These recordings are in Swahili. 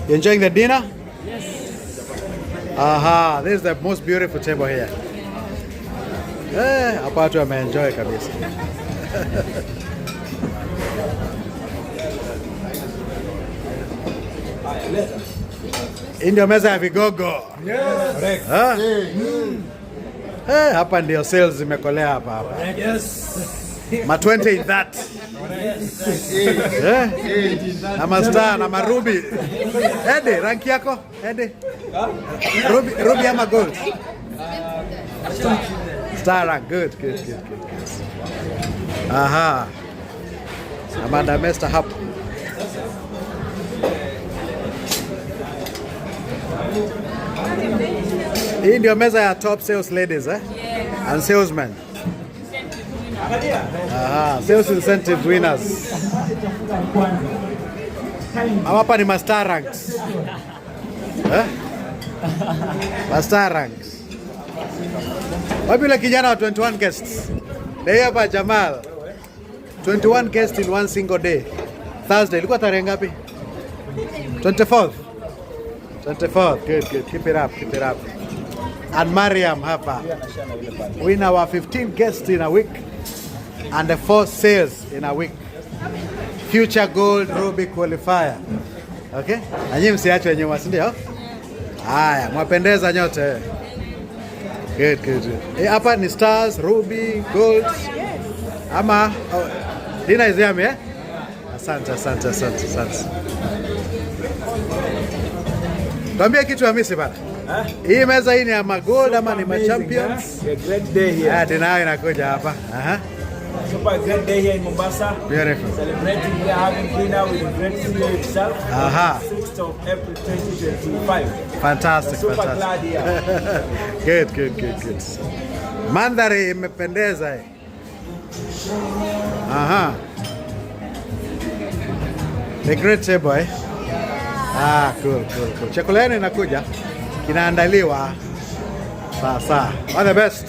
You enjoying the dinner? Yes. Aha, this is the most beautiful table here. Hapa watu wameenjoy kabisa. Hii ndio meza ya vigogo. Yes. Hapa ndio sales zimekolea hapa. Yes. Ma 20 in that. Na mastar na marubi. Ede, ranki yako? Ede. Ruby ama gold? Star rank. Good. Aha. Amanda Mester hapa. Hii ndio meza ya top sales ladies, Yes. And salesmen. Sales incentive winners. Hapa ni master ranks. Master ranks. Wapi yule kijana wa 21 guests? Leo hapa Jamal. 21 guests in one single day. Thursday. Ilikuwa tarehe ngapi? 24th. 24th. Good. Keep it up. And Mariam hapa. Winner our 15 guests in a week and the 4 sales in a week. Future Gold Ruby qualifier. Okay? Na nyinyi msiachwe nyuma, si ndio? Haya, mwapendeza nyote. Good. Hapa ni stars, ruby, gold. Ama Dina is yummy, Asante. Tuambie kitu ya misi bana. Hii meza hii ni ya magold ama ni ma champions? A great day here. Dina inakuja hapa. Super great day here in Mombasa. Beautiful. Celebrating we are having dinner with the great CEO itself. 6th of April 2025. Fantastic. Super glad here. Good. Mandhari imependeza hii. The great table, Cool. Chakula yenu inakuja. Kinaandaliwa. Sawa. All the best.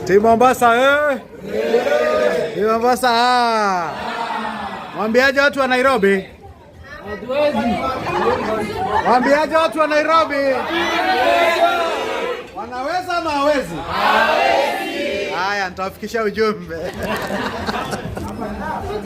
Team Mombasa, Team Mombasa, Mwambiaje watu wa Nairobi? Mwambiaje watu wa Nairobi? Wanaweza ama hawezi? Haya, nitawafikisha ujumbe.